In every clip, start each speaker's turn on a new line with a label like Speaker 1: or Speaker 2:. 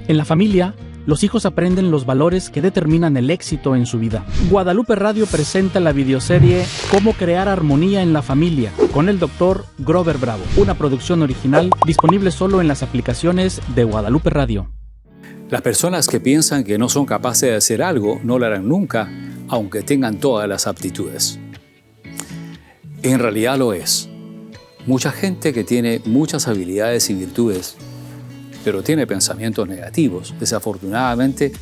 Speaker 1: En la familia, los hijos aprenden los valores que determinan el éxito en su vida. Guadalupe Radio presenta la videoserie Cómo crear armonía en la familia con el Dr. Grover Bravo, una producción original disponible solo en las aplicaciones de Guadalupe Radio.
Speaker 2: Las personas que piensan que no son capaces de hacer algo no lo harán nunca, aunque tengan todas las aptitudes. En realidad lo es. Mucha gente que tiene muchas habilidades y virtudes, pero tiene pensamientos negativos, desafortunadamente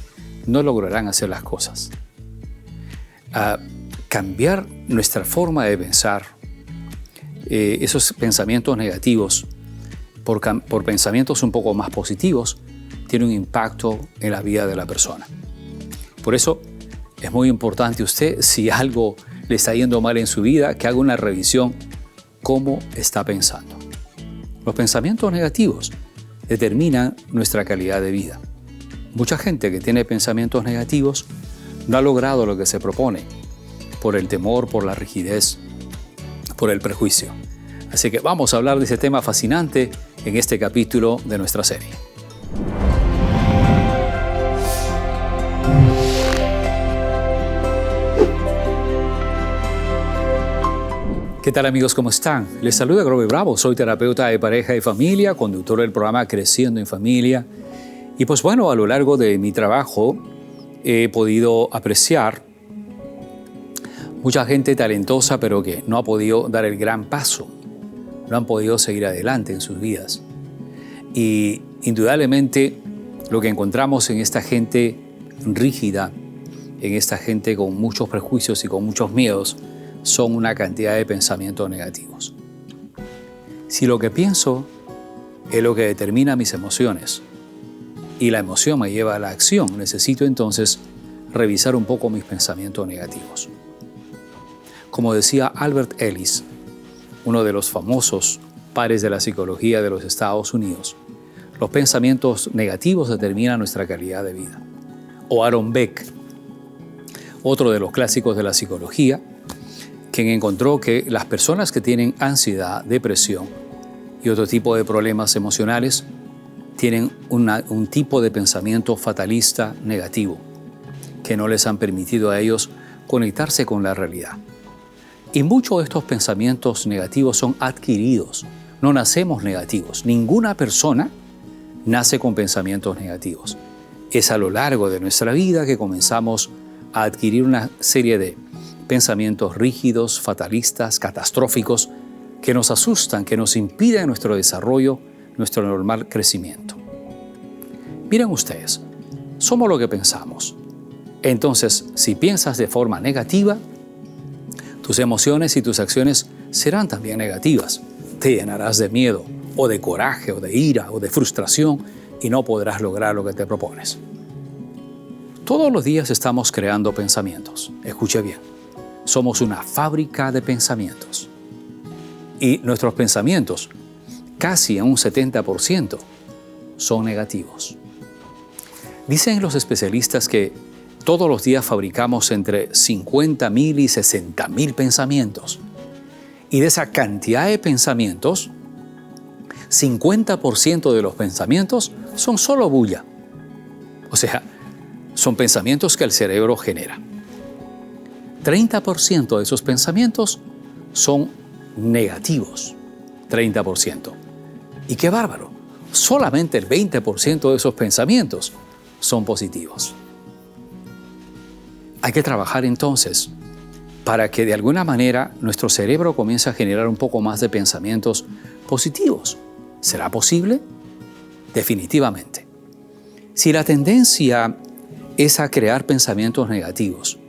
Speaker 2: no lograrán hacer las cosas. Cambiar nuestra forma de pensar, esos pensamientos negativos, por pensamientos un poco más positivos, tiene un impacto en la vida de la persona. Por eso es muy importante usted, si algo le está yendo mal en su vida, que haga una revisión cómo está pensando. Los pensamientos negativos determinan nuestra calidad de vida. Mucha gente que tiene pensamientos negativos no ha logrado lo que se propone por el temor, por la rigidez, por el prejuicio. Así que vamos a hablar de ese tema fascinante en este capítulo de nuestra serie. ¿Qué tal amigos? ¿Cómo están? Les saluda Grover Bravo, soy terapeuta de pareja y familia, conductor del programa Creciendo en Familia. Y pues bueno, a lo largo de mi trabajo he podido apreciar mucha gente talentosa, pero que no ha podido dar el gran paso, no han podido seguir adelante en sus vidas. Y indudablemente lo que encontramos en esta gente rígida, en esta gente con muchos prejuicios y con muchos miedos, son una cantidad de pensamientos negativos. Si lo que pienso es lo que determina mis emociones y la emoción me lleva a la acción, necesito entonces revisar un poco mis pensamientos negativos. Como decía Albert Ellis, uno de los famosos padres de la psicología de los Estados Unidos, los pensamientos negativos determinan nuestra calidad de vida. O Aaron Beck, otro de los clásicos de la psicología, quien encontró que las personas que tienen ansiedad, depresión y otro tipo de problemas emocionales tienen un tipo de pensamiento fatalista negativo que no les han permitido a ellos conectarse con la realidad. Y muchos de estos pensamientos negativos son adquiridos. No nacemos negativos. Ninguna persona nace con pensamientos negativos. Es a lo largo de nuestra vida que comenzamos a adquirir una serie de pensamientos rígidos, fatalistas, catastróficos, que nos asustan, que nos impiden nuestro desarrollo, nuestro normal crecimiento. Miren ustedes, somos lo que pensamos. Entonces, si piensas de forma negativa, tus emociones y tus acciones serán también negativas. Te llenarás de miedo, o de coraje, o de ira, o de frustración, y no podrás lograr lo que te propones. Todos los días estamos creando pensamientos. Escuche bien. Somos una fábrica de pensamientos. Y nuestros pensamientos, casi en un 70%, son negativos. Dicen los especialistas que todos los días fabricamos entre 50.000 y 60.000 pensamientos. Y de esa cantidad de pensamientos, 50% de los pensamientos son solo bulla. O sea, son pensamientos que el cerebro genera. 30% de esos pensamientos son negativos. 30%. Y qué bárbaro. Solamente el 20% de esos pensamientos son positivos. Hay que trabajar entonces para que de alguna manera nuestro cerebro comience a generar un poco más de pensamientos positivos. ¿Será posible? Definitivamente. Si la tendencia es a crear pensamientos negativos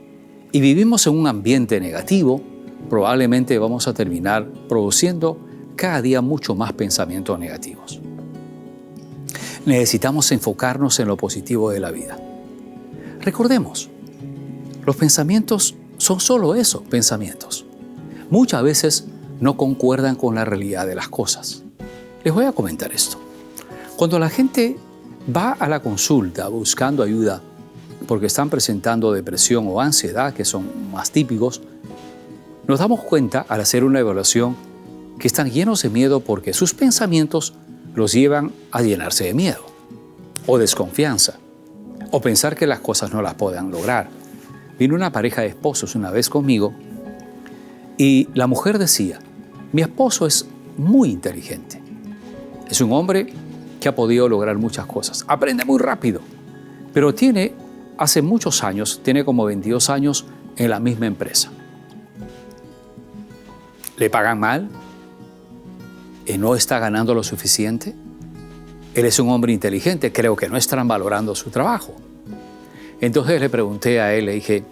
Speaker 2: y vivimos en un ambiente negativo, probablemente vamos a terminar produciendo cada día mucho más pensamientos negativos. Necesitamos enfocarnos en lo positivo de la vida. Recordemos, los pensamientos son solo eso, pensamientos. Muchas veces no concuerdan con la realidad de las cosas. Les voy a comentar esto. Cuando la gente va a la consulta buscando ayuda porque están presentando depresión o ansiedad, que son más típicos, nos damos cuenta al hacer una evaluación que están llenos de miedo porque sus pensamientos los llevan a llenarse de miedo. o desconfianza, o pensar que las cosas no las puedan lograr. Vino una pareja de esposos una vez conmigo y la mujer decía, mi esposo es muy inteligente. Es un hombre que ha podido lograr muchas cosas. Aprende muy rápido, pero hace muchos años, tiene como 22 años en la misma empresa. ¿Le pagan mal? ¿No está ganando lo suficiente? Él es un hombre inteligente, creo que no estarán valorando su trabajo. Entonces le pregunté a él, le dije,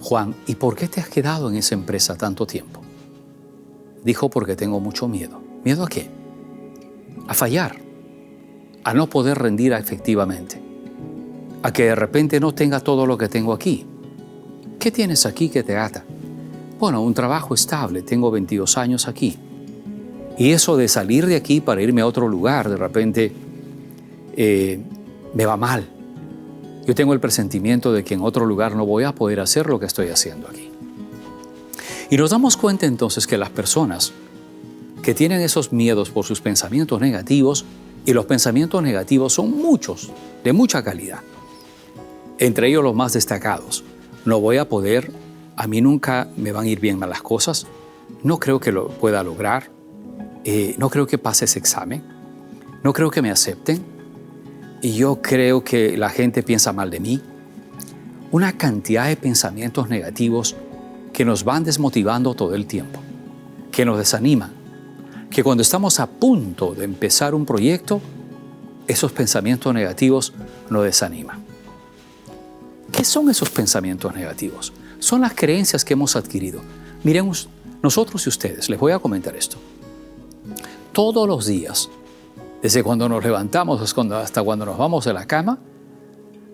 Speaker 2: Juan, ¿y por qué te has quedado en esa empresa tanto tiempo? Dijo, porque tengo mucho miedo. ¿Miedo a qué? A fallar, a no poder rendir efectivamente, a que de repente no tenga todo lo que tengo aquí. ¿Qué tienes aquí que te ata? Bueno, un trabajo estable, tengo 22 años aquí. Y eso de salir de aquí para irme a otro lugar, de repente me va mal. Yo tengo el presentimiento de que en otro lugar no voy a poder hacer lo que estoy haciendo aquí. Y nos damos cuenta entonces que las personas que tienen esos miedos por sus pensamientos negativos, y los pensamientos negativos son muchos, de mucha calidad, entre ellos los más destacados. No voy a poder, a mí nunca me van a ir bien las cosas, no creo que lo pueda lograr, no creo que pase ese examen, no creo que me acepten, y yo creo que la gente piensa mal de mí. Una cantidad de pensamientos negativos que nos van desmotivando todo el tiempo, que nos desaniman, que cuando estamos a punto de empezar un proyecto, esos pensamientos negativos nos desaniman. ¿Qué son esos pensamientos negativos? Son las creencias que hemos adquirido. Miren, nosotros y ustedes, les voy a comentar esto. Todos los días, desde cuando nos levantamos hasta cuando nos vamos de la cama,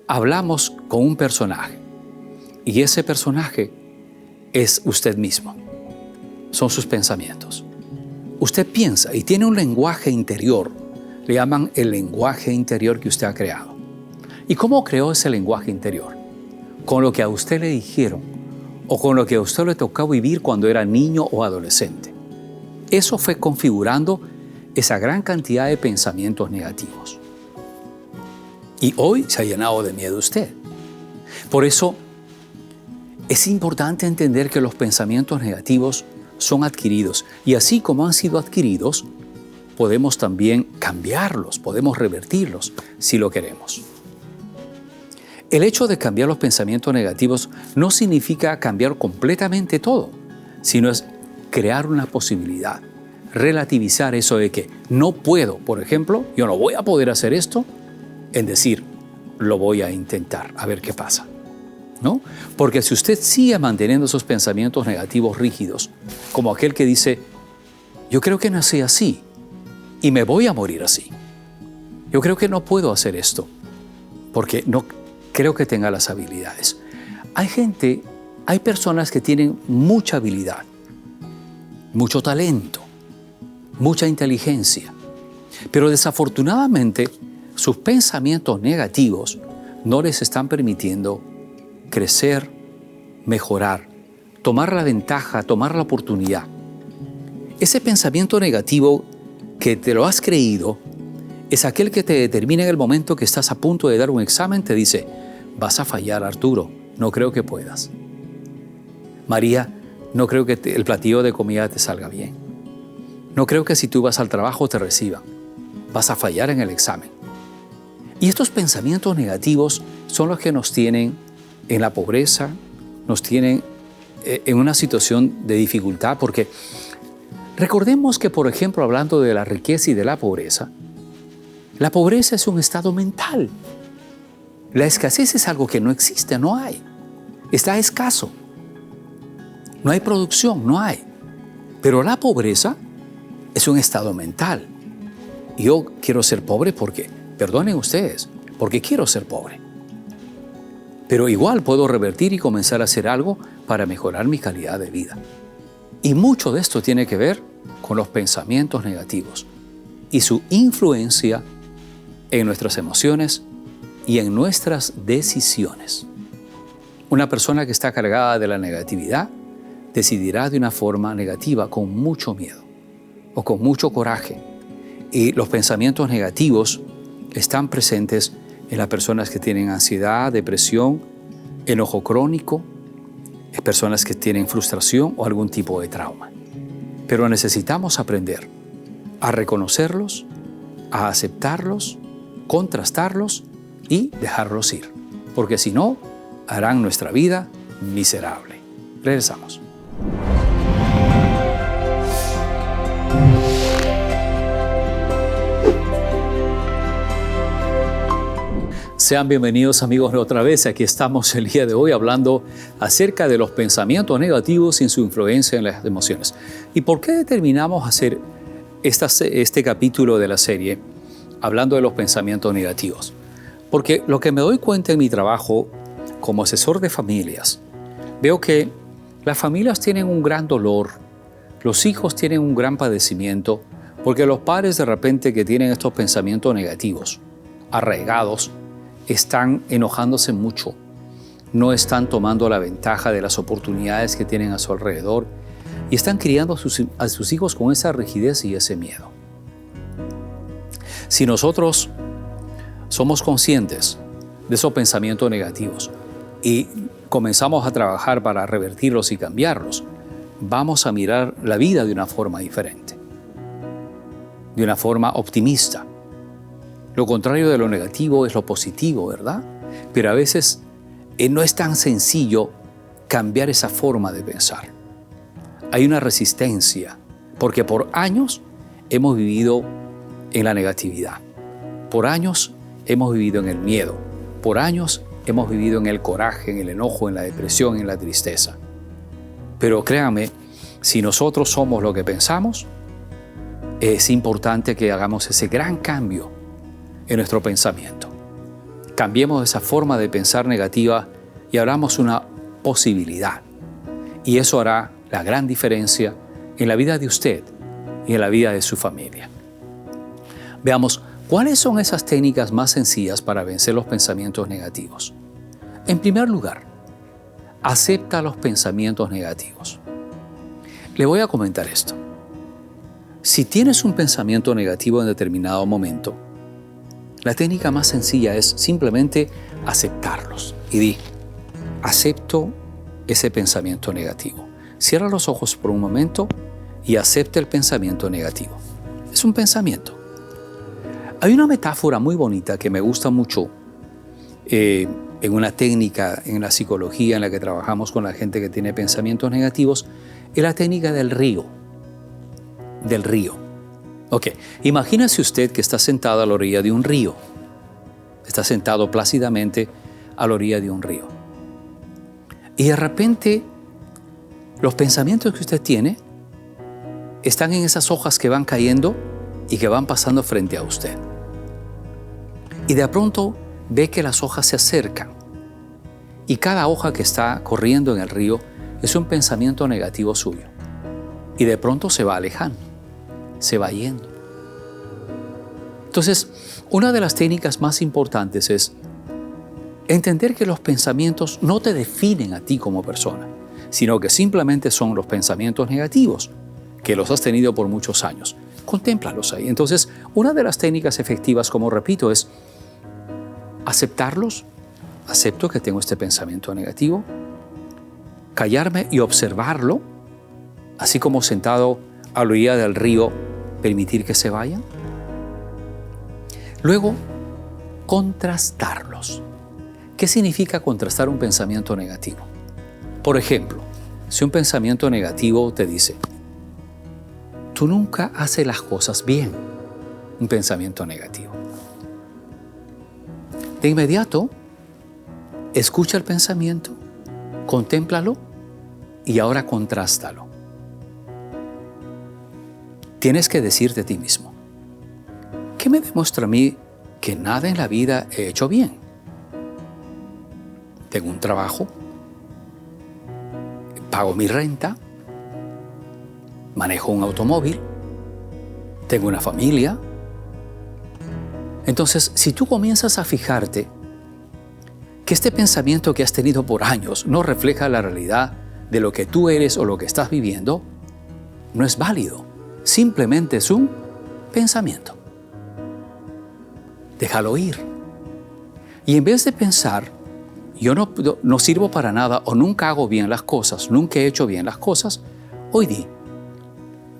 Speaker 2: hablamos con un personaje. Y ese personaje es usted mismo. Son sus pensamientos. Usted piensa y tiene un lenguaje interior. Le llaman el lenguaje interior que usted ha creado. ¿Y cómo creó ese lenguaje interior? Con lo que a usted le dijeron o con lo que a usted le tocó vivir cuando era niño o adolescente. Eso fue configurando esa gran cantidad de pensamientos negativos. Y hoy se ha llenado de miedo usted. Por eso es importante entender que los pensamientos negativos son adquiridos. Y así como han sido adquiridos, podemos también cambiarlos, podemos revertirlos si lo queremos. El hecho de cambiar los pensamientos negativos no significa cambiar completamente todo, sino es crear una posibilidad, relativizar eso de que no puedo, por ejemplo, yo no voy a poder hacer esto, en decir, lo voy a intentar, a ver qué pasa. ¿No? Porque si usted sigue manteniendo esos pensamientos negativos rígidos, como aquel que dice, yo creo que nací así y me voy a morir así. Yo creo que no puedo hacer esto porque no creo que tenga las habilidades. Hay personas que tienen mucha habilidad, mucho talento, mucha inteligencia, pero desafortunadamente sus pensamientos negativos no les están permitiendo crecer, mejorar, tomar la ventaja, tomar la oportunidad. Ese pensamiento negativo que te lo has creído es aquel que te determina en el momento que estás a punto de dar un examen, te dice, vas a fallar, Arturo, no creo que puedas. María, no creo que el platillo de comida te salga bien. No creo que si tú vas al trabajo te reciban. Vas a fallar en el examen. Y estos pensamientos negativos son los que nos tienen en la pobreza, nos tienen en una situación de dificultad, porque recordemos que, por ejemplo, hablando de la riqueza y de la pobreza es un estado mental. La escasez es algo que no existe, no hay. Está escaso. No hay producción, no hay. Pero la pobreza es un estado mental. Yo quiero ser pobre porque, perdonen ustedes, porque quiero ser pobre. Pero igual puedo revertir y comenzar a hacer algo para mejorar mi calidad de vida. Y mucho de esto tiene que ver con los pensamientos negativos y su influencia en nuestras emociones y en nuestras decisiones. Una persona que está cargada de la negatividad decidirá de una forma negativa, con mucho miedo o con mucho coraje. Y los pensamientos negativos están presentes en las personas que tienen ansiedad, depresión, enojo crónico, en personas que tienen frustración o algún tipo de trauma. Pero necesitamos aprender a reconocerlos, a aceptarlos, contrastarlos y dejarlos ir, porque si no, harán nuestra vida miserable. Regresamos. Sean bienvenidos amigos otra vez. Aquí estamos el día de hoy hablando acerca de los pensamientos negativos y su influencia en las emociones. ¿Y por qué determinamos hacer este capítulo de la serie hablando de los pensamientos negativos? Porque lo que me doy cuenta en mi trabajo como asesor de familias, veo que las familias tienen un gran dolor, los hijos tienen un gran padecimiento, porque los padres de repente que tienen estos pensamientos negativos, arraigados, están enojándose mucho, no están tomando la ventaja de las oportunidades que tienen a su alrededor y están criando a sus hijos con esa rigidez y ese miedo. Si nosotros somos conscientes de esos pensamientos negativos y comenzamos a trabajar para revertirlos y cambiarlos, vamos a mirar la vida de una forma diferente, de una forma optimista. Lo contrario de lo negativo es lo positivo, ¿verdad? Pero a veces no es tan sencillo cambiar esa forma de pensar. Hay una resistencia, porque por años hemos vivido en la negatividad. Por años hemos vivido en el miedo. Por años hemos vivido en el coraje, en el enojo, en la depresión, en la tristeza. Pero créanme, si nosotros somos lo que pensamos, es importante que hagamos ese gran cambio en nuestro pensamiento. Cambiemos esa forma de pensar negativa y abramos una posibilidad. Y eso hará la gran diferencia en la vida de usted y en la vida de su familia. Veamos, ¿cuáles son esas técnicas más sencillas para vencer los pensamientos negativos? En primer lugar, acepta los pensamientos negativos. Le voy a comentar esto. Si tienes un pensamiento negativo en determinado momento, la técnica más sencilla es simplemente aceptarlos. Y di, acepto ese pensamiento negativo. Cierra los ojos por un momento y acepta el pensamiento negativo. Es un pensamiento. Hay una metáfora muy bonita que me gusta mucho en una técnica en la psicología en la que trabajamos con la gente que tiene pensamientos negativos, es la técnica del río. Del río. Ok, imagínese usted que está sentado a la orilla de un río. Está sentado plácidamente a la orilla de un río. Y de repente, los pensamientos que usted tiene están en esas hojas que van cayendo y que van pasando frente a usted. Y de pronto ve que las hojas se acercan. Y cada hoja que está corriendo en el río es un pensamiento negativo suyo. Y de pronto se va alejando. Se va yendo. Entonces, una de las técnicas más importantes es entender que los pensamientos no te definen a ti como persona, sino que simplemente son los pensamientos negativos que los has tenido por muchos años. Contémplalos ahí. Entonces, una de las técnicas efectivas, como repito, es aceptarlos. Acepto que tengo este pensamiento negativo, callarme y observarlo, así como sentado a la orilla del río, permitir que se vayan. Luego, contrastarlos. ¿Qué significa contrastar un pensamiento negativo? Por ejemplo, si un pensamiento negativo te dice, tú nunca haces las cosas bien, un pensamiento negativo. De inmediato, escucha el pensamiento, contémplalo y ahora contrástalo. Tienes que decirte a ti mismo, ¿qué me demuestra a mí que nada en la vida he hecho bien? Tengo un trabajo, pago mi renta, manejo un automóvil, tengo una familia. Entonces, si tú comienzas a fijarte que este pensamiento que has tenido por años no refleja la realidad de lo que tú eres o lo que estás viviendo, no es válido. Simplemente es un pensamiento. déjalo ir. Y en vez de pensar, yo no sirvo para nada o nunca hago bien las cosas, nunca he hecho bien las cosas, hoy di,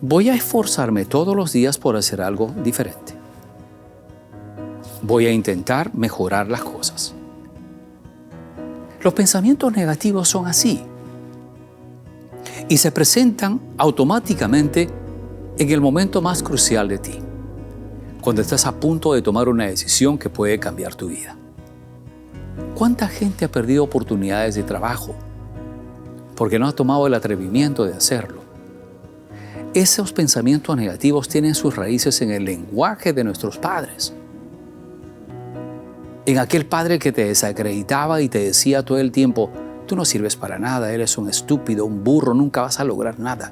Speaker 2: voy a esforzarme todos los días por hacer algo diferente. Voy a intentar mejorar las cosas. Los pensamientos negativos son así y se presentan automáticamente en el momento más crucial de ti, cuando estás a punto de tomar una decisión que puede cambiar tu vida. ¿Cuánta gente ha perdido oportunidades de trabajo porque no ha tomado el atrevimiento de hacerlo? Esos pensamientos negativos tienen sus raíces en el lenguaje de nuestros padres. En aquel padre que te desacreditaba y te decía todo el tiempo, tú no sirves para nada, eres un estúpido, un burro, nunca vas a lograr nada.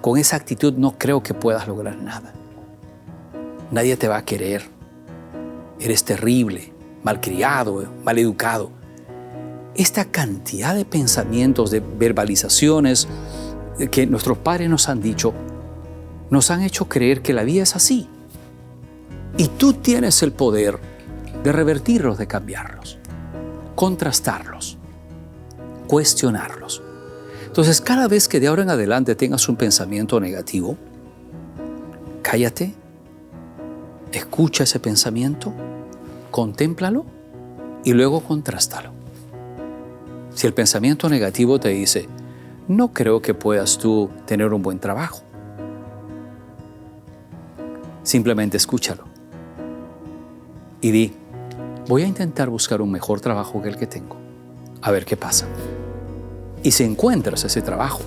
Speaker 2: Con esa actitud no creo que puedas lograr nada. Nadie te va a querer. Eres terrible, malcriado, maleducado. Esta cantidad de pensamientos, de verbalizaciones que nuestros padres nos han dicho, nos han hecho creer que la vida es así. Y tú tienes el poder de revertirlos, de cambiarlos, contrastarlos, cuestionarlos. Entonces, cada vez que de ahora en adelante tengas un pensamiento negativo, cállate, escucha ese pensamiento, contémplalo y luego contrástalo. Si el pensamiento negativo te dice, no creo que puedas tú tener un buen trabajo, simplemente escúchalo y di, voy a intentar buscar un mejor trabajo que el que tengo, a ver qué pasa. Y si encuentras ese trabajo,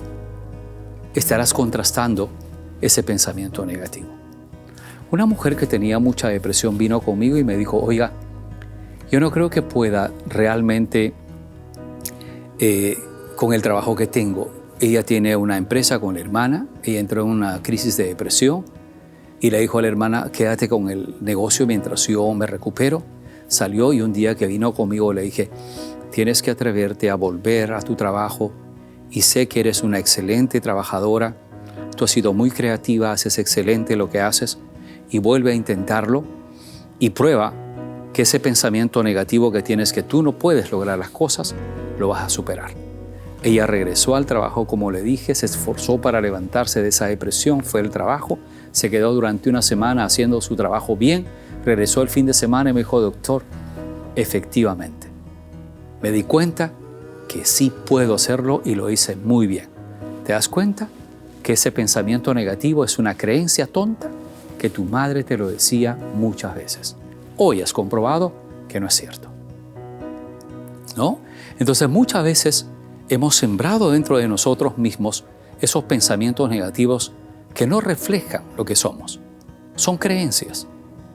Speaker 2: estarás contrastando ese pensamiento negativo. Una mujer que tenía mucha depresión vino conmigo y me dijo, oiga, yo no creo que pueda realmente con el trabajo que tengo. Ella tiene una empresa con la hermana, ella entró en una crisis de depresión y le dijo a la hermana, quédate con el negocio mientras yo me recupero. Salió y un día que vino conmigo le dije, tienes que atreverte a volver a tu trabajo y sé que eres una excelente trabajadora, tú has sido muy creativa, haces excelente lo que haces y vuelve a intentarlo y prueba que ese pensamiento negativo que tienes que tú no puedes lograr las cosas, lo vas a superar. Ella regresó al trabajo como le dije, se esforzó para levantarse de esa depresión, fue al trabajo, se quedó durante una semana haciendo su trabajo bien, regresó el fin de semana y me dijo, doctor, efectivamente, me di cuenta que sí puedo hacerlo y lo hice muy bien. ¿Te das cuenta que ese pensamiento negativo es una creencia tonta que tu madre te lo decía muchas veces? Hoy has comprobado que no es cierto, ¿no? Entonces muchas veces hemos sembrado dentro de nosotros mismos esos pensamientos negativos que no reflejan lo que somos. Son creencias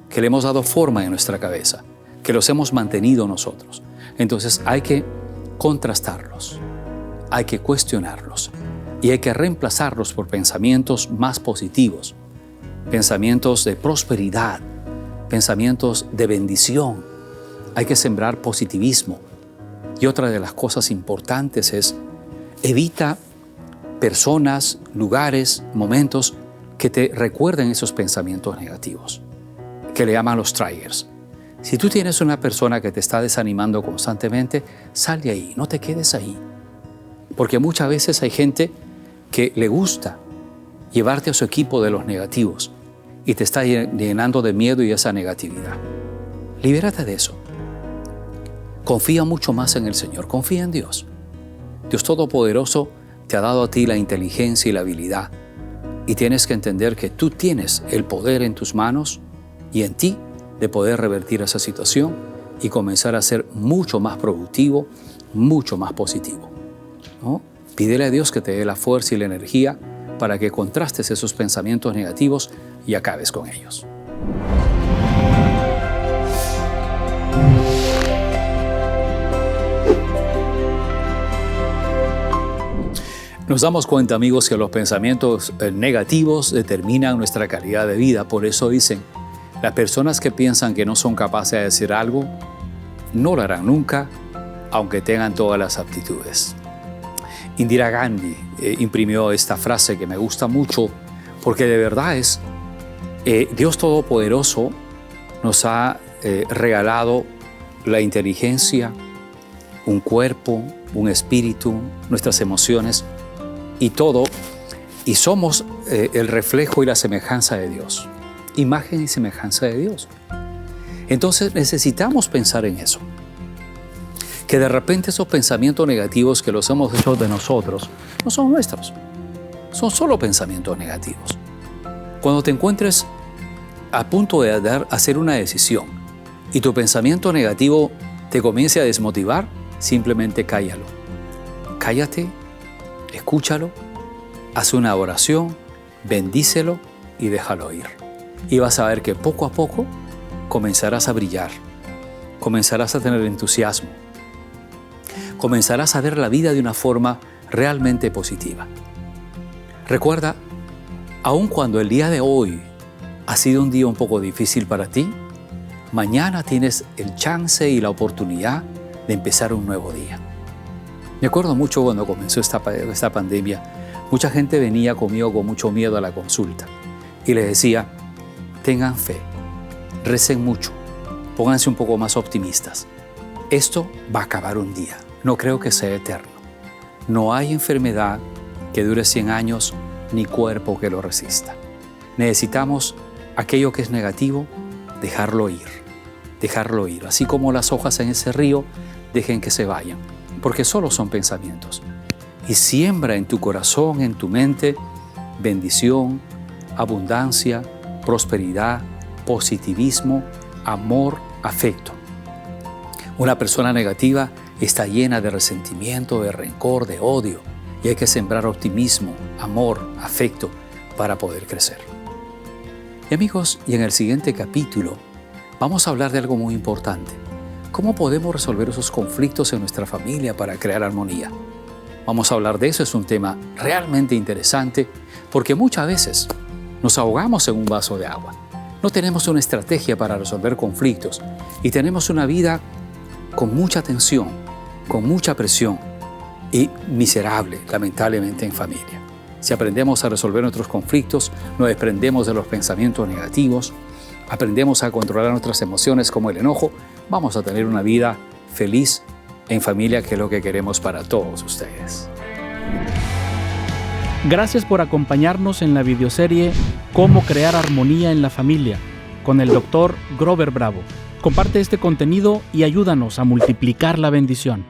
Speaker 2: que le hemos dado forma en nuestra cabeza, que los hemos mantenido nosotros. Entonces hay que contrastarlos, hay que cuestionarlos y hay que reemplazarlos por pensamientos más positivos, pensamientos de prosperidad, pensamientos de bendición. Hay que sembrar positivismo. Y otra de las cosas importantes es evita personas, lugares, momentos que te recuerden esos pensamientos negativos, que le llaman los triggers. Si tú tienes una persona que te está desanimando constantemente, sal de ahí, no te quedes ahí. Porque muchas veces hay gente que le gusta llevarte a su equipo de los negativos y te está llenando de miedo y esa negatividad. Libérate de eso. Confía mucho más en el Señor, confía en Dios. Dios Todopoderoso te ha dado a ti la inteligencia y la habilidad y tienes que entender que tú tienes el poder en tus manos y en ti de poder revertir esa situación y comenzar a ser mucho más productivo, mucho más positivo, ¿no? Pídele a Dios que te dé la fuerza y la energía para que contrastes esos pensamientos negativos y acabes con ellos. Nos damos cuenta, amigos, que los pensamientos negativos determinan nuestra calidad de vida. Por eso dicen, las personas que piensan que no son capaces de hacer algo, no lo harán nunca, aunque tengan todas las aptitudes. Indira Gandhi imprimió esta frase que me gusta mucho, porque de verdad es, Dios Todopoderoso nos ha regalado la inteligencia, un cuerpo, un espíritu, nuestras emociones y todo, y somos el reflejo y la semejanza de Dios, imagen y semejanza de Dios. Entonces necesitamos pensar en eso, que de repente esos pensamientos negativos que los hemos hecho de nosotros no son nuestros, son solo pensamientos negativos. Cuando te encuentres a punto de hacer una decisión y tu pensamiento negativo te comience a desmotivar, simplemente cállalo. Cállate, escúchalo, haz una oración, bendícelo y déjalo ir. Y vas a ver que poco a poco comenzarás a brillar, comenzarás a tener entusiasmo, comenzarás a ver la vida de una forma realmente positiva. Recuerda, aun cuando el día de hoy ha sido un día un poco difícil para ti, mañana tienes el chance y la oportunidad de empezar un nuevo día. Me acuerdo mucho cuando comenzó esta pandemia, mucha gente venía conmigo con mucho miedo a la consulta y les decía, tengan fe, recen mucho, pónganse un poco más optimistas. Esto va a acabar un día, no creo que sea eterno. No hay enfermedad que dure 100 años ni cuerpo que lo resista. Necesitamos aquello que es negativo, dejarlo ir, así como las hojas en ese río, dejen que se vayan, porque solo son pensamientos. Y siembra en tu corazón, en tu mente, bendición, abundancia, prosperidad, positivismo, amor, afecto. Una persona negativa está llena de resentimiento, de rencor, de odio, y hay que sembrar optimismo, amor, afecto para poder crecer. Y amigos, y en el siguiente capítulo vamos a hablar de algo muy importante. ¿Cómo podemos resolver esos conflictos en nuestra familia para crear armonía? Vamos a hablar de eso, es un tema realmente interesante porque muchas veces nos ahogamos en un vaso de agua. No tenemos una estrategia para resolver conflictos y tenemos una vida con mucha tensión, con mucha presión y miserable, lamentablemente, en familia. Si aprendemos a resolver nuestros conflictos, nos desprendemos de los pensamientos negativos, aprendemos a controlar nuestras emociones como el enojo, vamos a tener una vida feliz en familia, que es lo que queremos para todos ustedes.
Speaker 1: Gracias por acompañarnos en la videoserie Cómo crear armonía en la familia con el Dr. Grover Bravo. Comparte este contenido y ayúdanos a multiplicar la bendición.